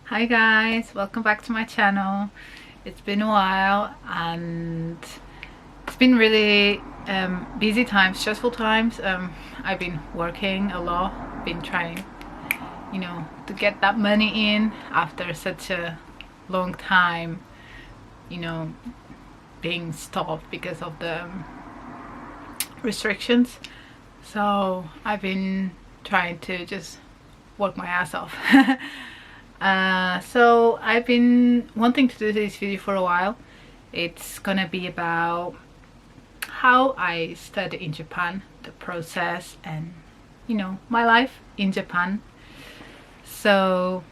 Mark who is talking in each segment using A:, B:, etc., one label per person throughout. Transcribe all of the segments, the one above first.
A: Hi guys, welcome back to my channel. It's been a while and it's been really busy times, stressful times. I've been working a lot, been trying, to get that money in after such a long time, you know, being stopped because of the restrictions. So I've been trying to just work my ass off. So I've been wanting to do this video for a while. It's gonna be about how I studied in Japan, the process, and my life in Japan. So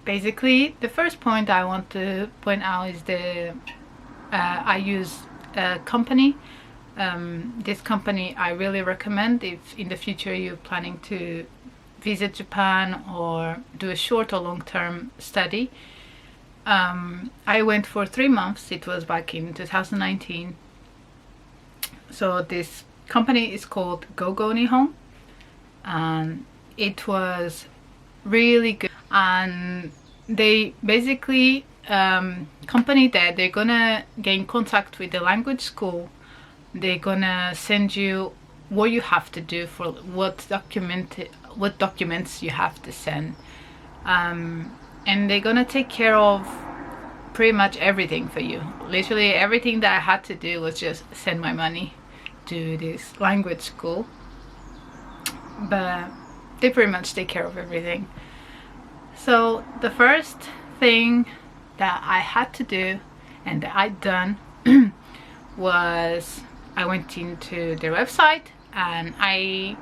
A: basically the first point I want to point out is I use a company. This company I really recommend if in the future you're planning to visit Japan or do a short or long-term study. I went for 3 months. It was back in 2019. So this company is called Gogo Nihon, and it was really good. And they basically company that they're gonna get in contact with the language school. They're gonna send you what you have to do, for what documents you have to send, and they're gonna take care of pretty much everything for you. Literally everything that I had to do was just send my money to this language school, but they pretty much take care of everything. So the first thing that I had to do and that I'd done was I went into their website and I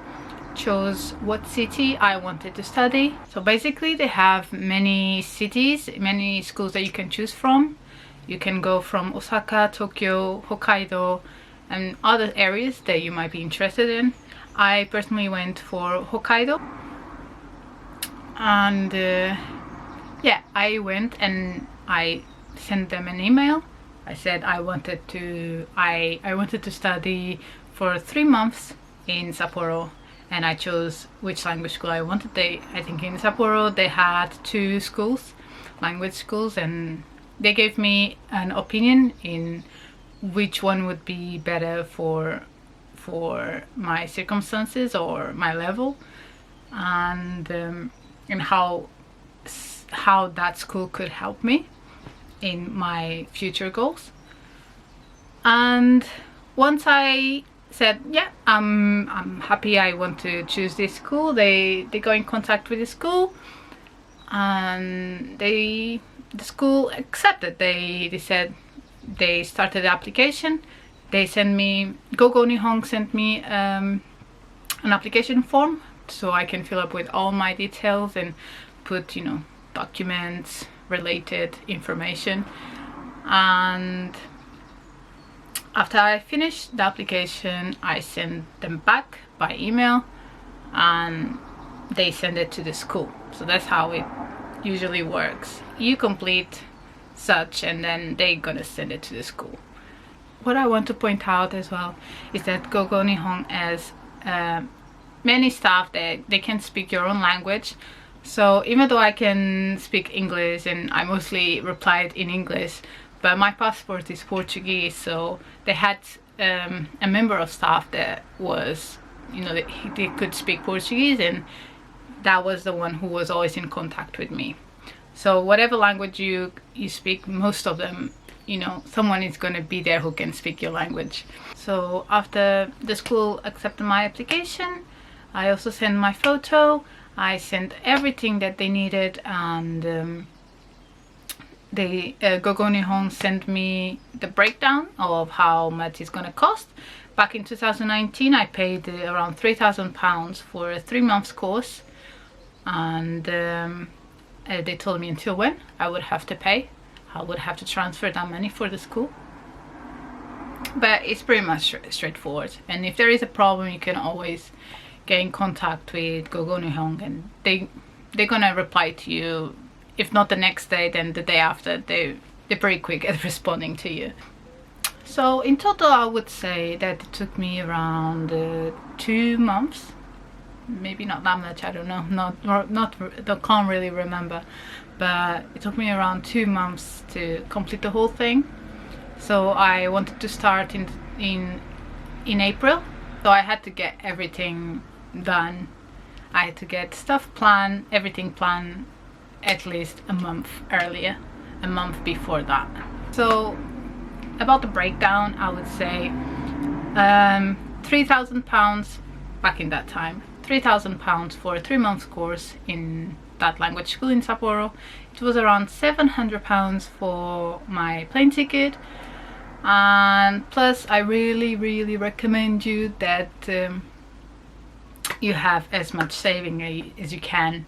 A: chose what city I wanted to study. So basically they have many cities, many schools that you can choose from. You can go from Osaka, Tokyo, Hokkaido, and other areas that you might be interested in. I personally went for Hokkaido, and yeah, I went and I sent them an email. I said I wanted to study for 3 months in Sapporo, and I chose which language school I wanted. I think in Sapporo they had 2 schools, language schools, and they gave me an opinion in which one would be better for my circumstances or my level, and how that school could help me in my future goals. And once I said, yeah, I'm happy, I want to choose this school, they got in contact with the school, and the school accepted. They said they started the application. They sent me, Gogo Nihon sent me an application form so I can fill up with all my details and put documents, related information. And after I finished the application, I sent them back by email and they send it to the school. So that's how it usually works. You complete such and then they're gonna send it to the school. What I want to point out as well is that Gogo Nihon has many staff that they can speak your own language. So even though I can speak English and I mostly replied in English, but my passport is Portuguese, so they had a member of staff that was, they could speak Portuguese, and that was the one who was always in contact with me. So whatever language you speak, most of them, someone is going to be there who can speak your language. So after the school accepted my application, I also sent my photo. I sent everything that they needed, and Gogo Nihon sent me the breakdown of how much it's gonna cost. Back in 2019 I paid around £3,000 for a 3 months course, and they told me until when I would have to pay. I would have to transfer that money for the school, but it's pretty much straightforward. And if there is a problem, you can always get in contact with Gogo Nihon, and they're gonna reply to you. If not the next day, then the day after. They're pretty quick at responding to you. So in total I would say that it took me around 2 months maybe not that much, I don't know, can't really remember, but it took me around 2 months to complete the whole thing. So I wanted to start in April, so I had to get everything done. I had to get stuff planned, everything planned at least a month earlier, a month before that. So about the breakdown, I would say £3,000 back in that time, £3,000 for a 3-month course in that language school in Sapporo. It was around £700 for my plane ticket, and plus I really recommend you that you have as much saving as you can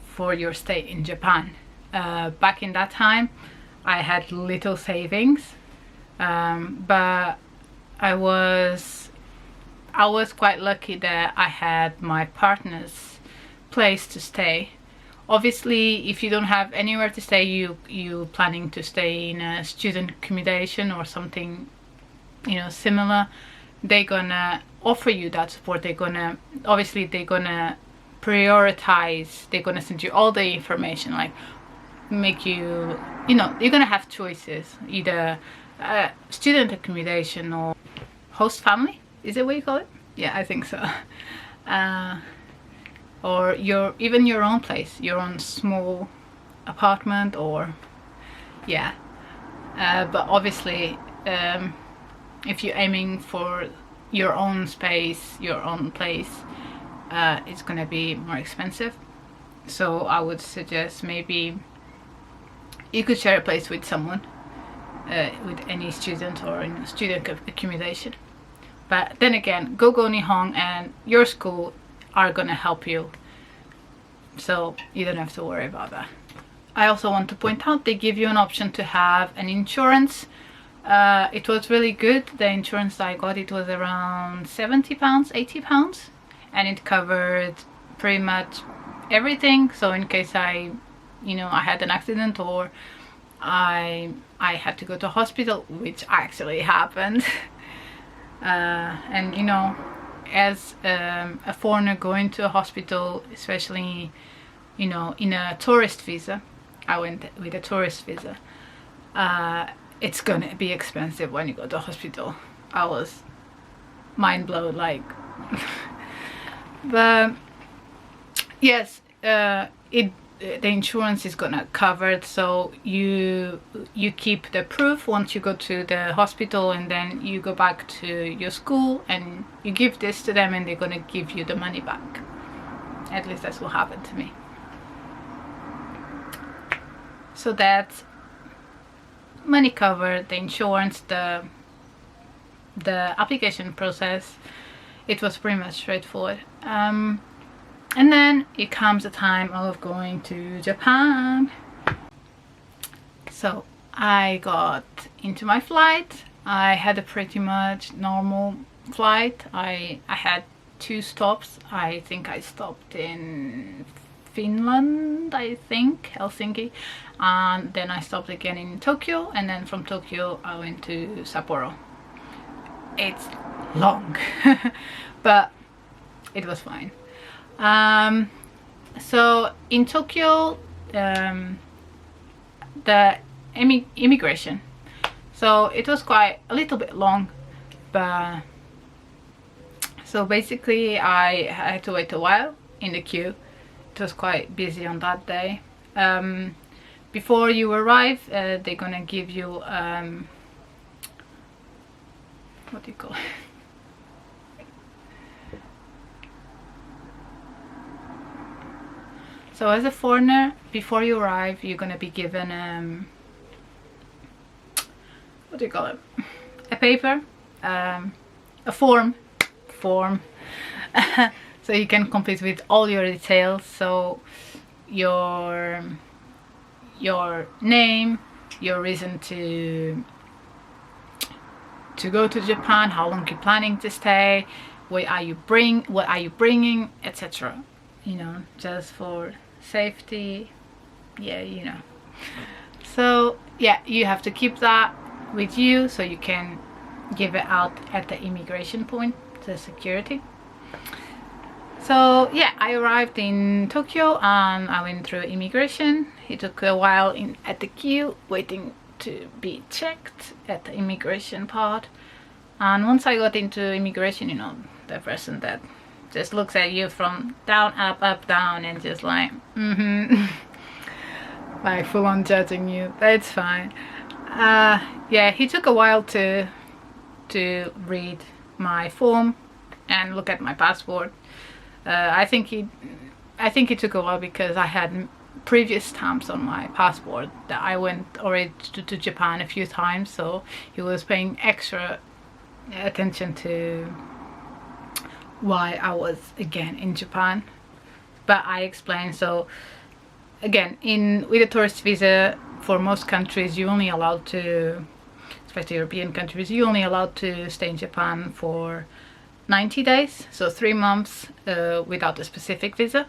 A: for your stay in Japan. Back in that time I had little savings, but I was quite lucky that I had my partner's place to stay. Obviously, if you don't have anywhere to stay, you planning to stay in a student accommodation or something, you know, similar, they're gonna offer you that support. They're gonna prioritize, they're gonna send you all the information, like make you, you know, you're gonna have choices, either student accommodation or host family, is it what you call it? Yeah, I think so. Or even your own place, your own small apartment, or yeah. But obviously, if you're aiming for your own space, your own place, it's gonna be more expensive. So I would suggest maybe you could share a place with someone, with any student or in student accommodation. But then again, Gogo Nihon and your school are gonna help you, so you don't have to worry about that. I also want to point out they give you an option to have an insurance. It was really good. The insurance I got, it was around £70, £80, and it covered pretty much everything. So in case I had an accident, or I had to go to hospital, which actually happened. And you know, as a foreigner going to a hospital, especially, you know, in a tourist visa, I went with a tourist visa, it's gonna be expensive when you go to a hospital. I was mind blown, like. But yes, the insurance is gonna cover it, so you keep the proof once you go to the hospital, and then you go back to your school and you give this to them, and they're gonna give you the money back. At least that's what happened to me. So that's money covered, the insurance, the application process. It was pretty much straightforward. And then it comes the time of going to Japan. So I got into my flight. I had a pretty much normal flight. I had 2 stops. I think I stopped in Finland, I think, Helsinki, and then I stopped again in Tokyo, and then from Tokyo I went to Sapporo. It's long, but it was fine. So in Tokyo, the immigration, so it was quite a little bit long, but so basically I had to wait a while in the queue. It was quite busy on that day. Before you arrive, they're gonna give you what do you call it? So as a foreigner, before you arrive, you're gonna be given what do you call it? A paper, a form, so you can complete with all your details. So your name, your reason to go to Japan, how long you're planning to stay, what are you bringing, etc. You know, just for safety, yeah, you know. So yeah, you have to keep that with you so you can give it out at the immigration point, to security. So yeah, I arrived in Tokyo and I went through immigration. It took a while at the queue waiting to be checked at the immigration part. And once I got into immigration, you know, the person that just looks at you from down, up, down, and just like, like full on judging you. That's fine. Yeah, he took a while to read my form and look at my passport. I think it took a while because I had previous stamps on my passport that I went already to Japan a few times, so he was paying extra attention to why I was again in Japan. But I explained. So again, with a tourist visa, for most countries you only allowed to, especially European countries, you only allowed to stay in Japan for 90 days, so 3 months, without a specific visa.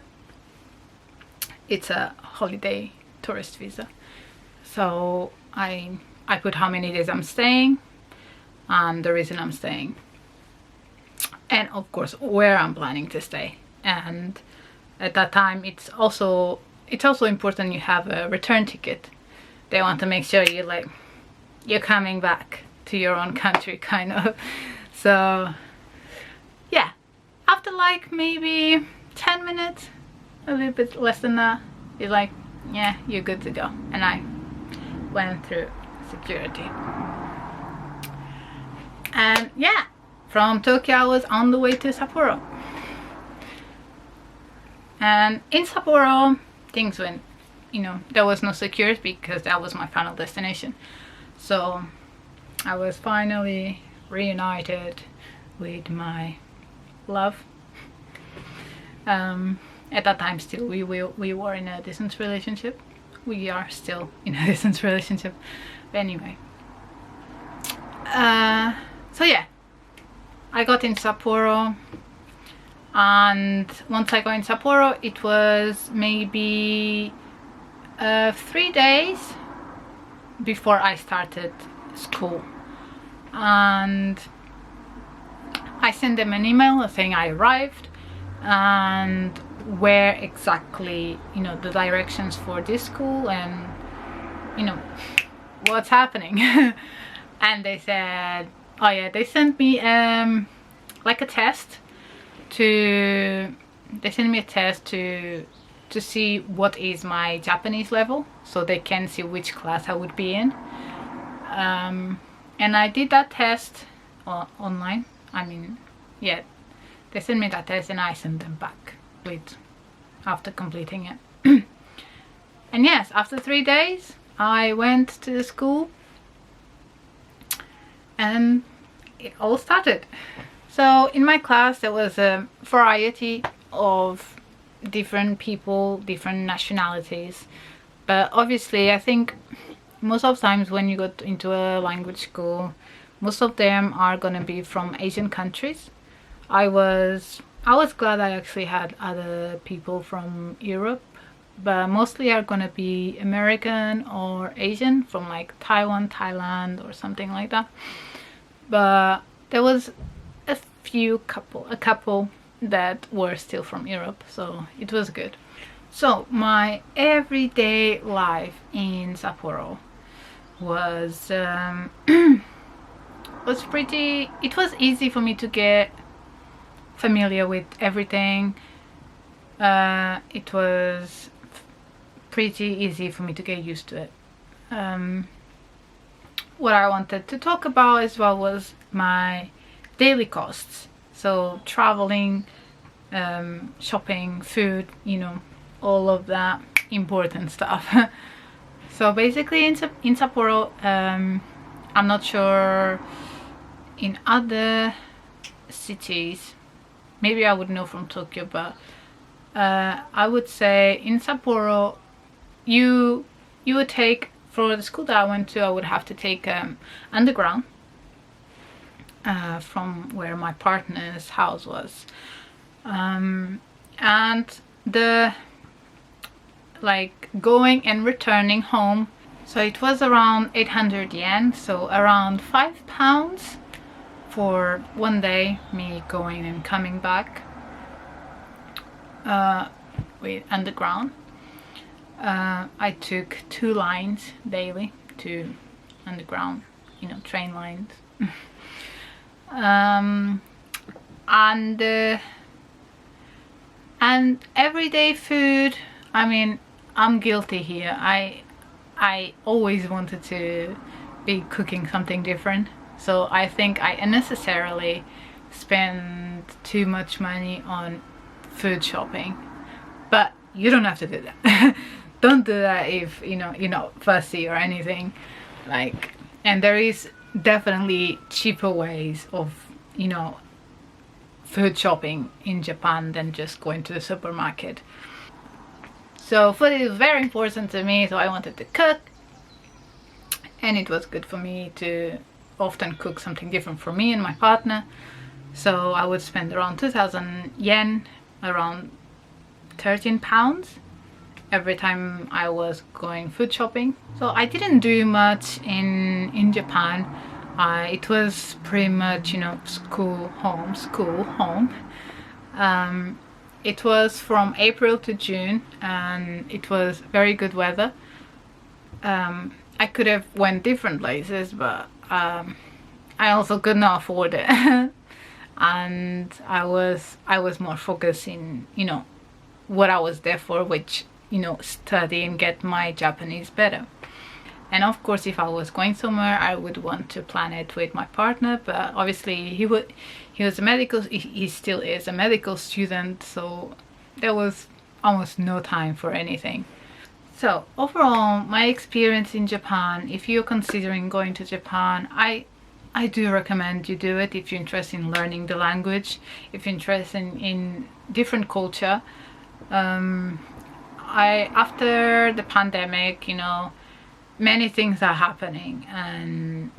A: It's a holiday tourist visa. So I put how many days I'm staying and the reason I'm staying, and of course where I'm planning to stay. And at that time it's also important you have a return ticket. They want to make sure you're coming back to your own country, kind of. So yeah, after like maybe 10 minutes, a little bit less than that, you're like, yeah, you're good to go. And I went through security. And yeah, from Tokyo I was on the way to Sapporo. And in Sapporo, things went, you know, there was no security because that was my final destination. So I was finally reunited with my love. At that time still we were in a distance relationship. We are still in a distance relationship. But anyway, so yeah, I got in Sapporo, and once I got in Sapporo it was maybe 3 days before I started school, and I sent them an email saying I arrived and where exactly, you know, the directions for this school and, you know, what's happening. And they said, oh yeah, they sent me like a test to see what is my Japanese level, so they can see which class I would be in. And I did that test online. I mean, yeah, they sent me that test and I sent them back after completing it. And yes, after 3 days I went to the school and it all started. So in my class there was a variety of different people, different nationalities, but obviously I think most of the times when you go into a language school, most of them are gonna be from Asian countries. I was glad I actually had other people from Europe, but mostly are gonna be American or Asian, from like Taiwan, Thailand or something like that. But there was a couple that were still from Europe, so it was good. So my everyday life in Sapporo was it was easy for me to get familiar with everything. It was pretty easy for me to get used to it. What I wanted to talk about as well was my daily costs. So traveling, shopping, food, you know, all of that important stuff. So basically in Sapporo, I'm not sure in other cities, maybe I would know from Tokyo, but I would say in Sapporo you would take, for the school that I went to, I would have to take underground from where my partner's house was, and the like going and returning home, so it was around 800 yen, so around £5 for 1 day, me going and coming back. with underground. I took 2 lines daily to underground, you know, train lines. And everyday food, I mean, I'm guilty here. I always wanted to be cooking something different, so I think I unnecessarily spend too much money on food shopping. But you don't have to do that. Don't do that if you're not fussy or anything. Like, and there is definitely cheaper ways of food shopping in Japan than just going to the supermarket. So food is very important to me, so I wanted to cook, and it was good for me to often cook something different for me and my partner. So I would spend around 2,000 yen, around 13 pounds every time I was going food shopping. So I didn't do much in Japan. It was pretty much, school, home. It was from April to June, and it was very good weather. I could have went different places, but I also could not afford it. And I was more focused in, what I was there for, which, study and get my Japanese better. And of course, if I was going somewhere, I would want to plan it with my partner, but obviously he was a medical, he still is a medical student, so there was almost no time for anything. So overall, my experience in Japan, if you're considering going to Japan, I do recommend you do it if you're interested in learning the language, if you're interested in different culture. After the pandemic, many things are happening, and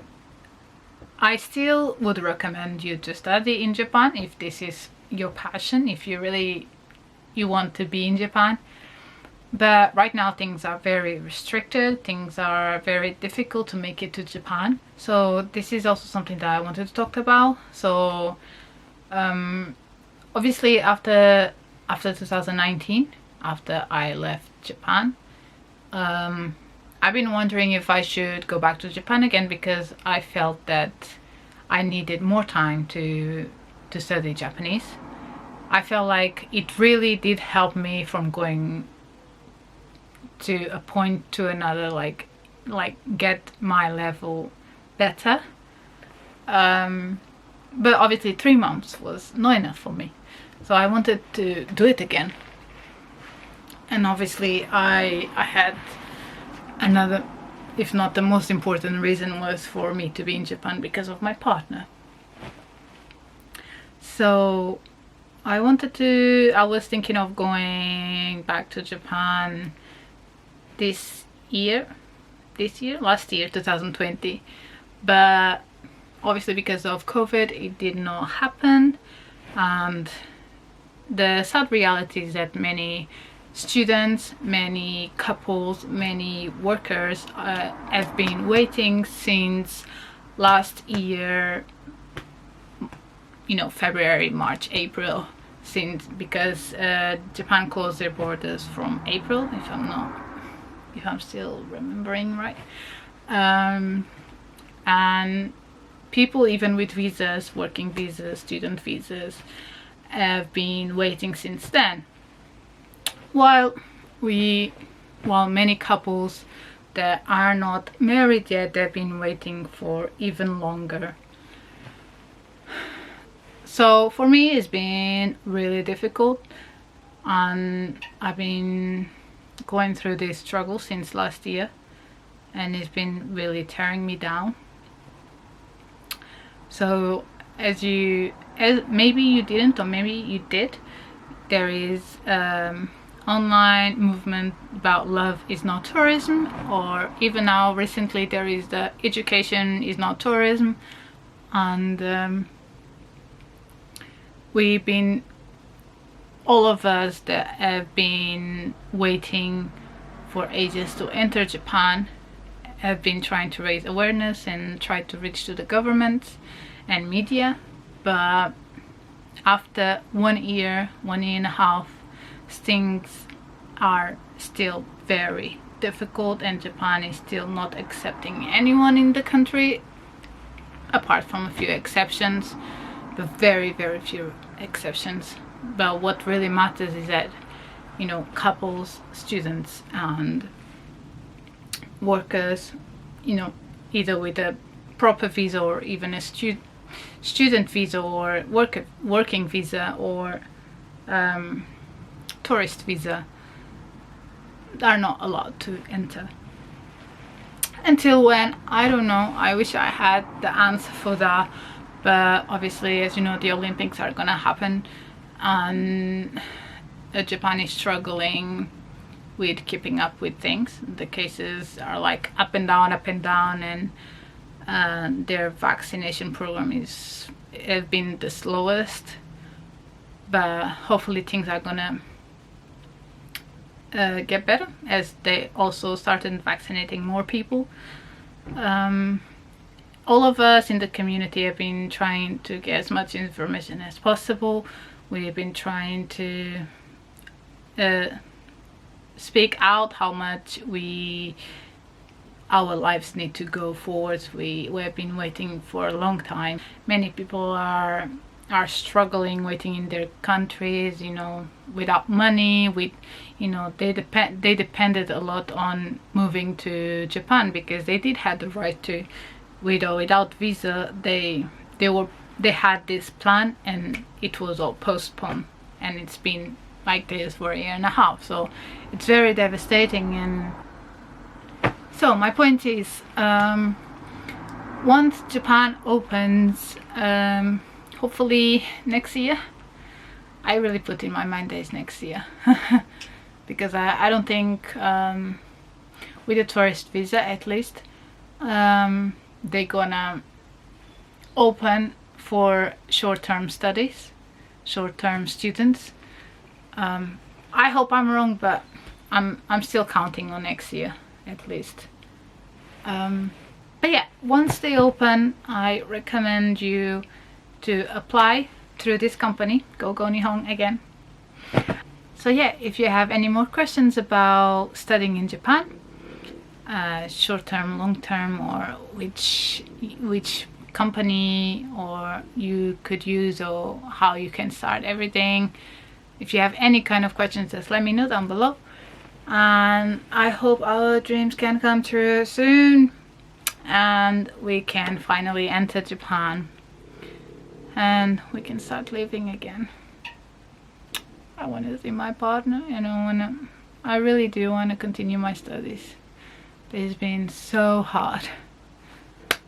A: I still would recommend you to study in Japan if this is your passion, if you want to be in Japan. But right now things are very restricted, things are very difficult to make it to Japan. So this is also something that I wanted to talk about. So obviously after 2019, after I left Japan, I've been wondering if I should go back to Japan again, because I felt that I needed more time to study Japanese. I felt like it really did help me from going to a point to another, like get my level better. But obviously 3 months was not enough for me, so I wanted to do it again. And obviously I had another, if not the most important reason, was for me to be in Japan because of my partner. So I was thinking of going back to Japan last year, 2020, but obviously because of COVID it did not happen. And the sad reality is that many students, many couples, many workers have been waiting since last year, February, March, April, because Japan closed their borders from April, if I'm still remembering right. And people even with visas, working visas, student visas, have been waiting since then. While many couples that are not married yet, they've been waiting for even longer. So for me it's been really difficult, and I've been going through this struggle since last year, and it's been really tearing me down. So as maybe you didn't, or maybe you did, there is online movement about love is not tourism, or even now recently there is the education is not tourism. And all of us that have been waiting for ages to enter Japan have been trying to raise awareness and try to reach to the government and media. But after 1 year and a half, things are still very difficult, and Japan is still not accepting anyone in the country, apart from a few exceptions, but very few exceptions. But what really matters is that, you know, couples, students and workers, you know, either with a proper visa or even a student visa or working visa or tourist visa, are not allowed to enter. Until when, I don't know. I wish I had the answer for that, but obviously, as you know, the Olympics are gonna happen, and Japan is struggling with keeping up with things. The cases are like up and down, and their vaccination program has been the slowest, but hopefully things are gonna get better as they also started vaccinating more people. All of us in the community have been trying to get as much information as possible. We've been trying to speak out how much our lives need to go forward. We have been waiting for a long time. Many people are struggling, waiting in their countries, you know, without money, with, you know, they depended a lot on moving to Japan because they did have the right to, with or without visa. They had this plan and it was all postponed, and it's been like this for a year and a half, so it's very devastating. And so my point is, once Japan opens, hopefully next year, I really put in my mind that it's next year because I don't think with a tourist visa at least they're gonna open for short-term studies, short-term students. I hope I'm wrong, but I'm still counting on next year at least. But yeah, once they open, I recommend you to apply through this company, Gogo Nihon again. So yeah, if you have any more questions about studying in Japan, short-term, long-term, or which company or you could use, or how you can start everything, if you have any kind of questions, just let me know down below. And I hope our dreams can come true soon and we can finally enter Japan and we can start living again. I want to see my partner, and I really do want to continue my studies. It's been so hard.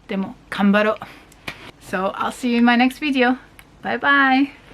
A: でも頑張ろう. So I'll see you in my next video. Bye bye.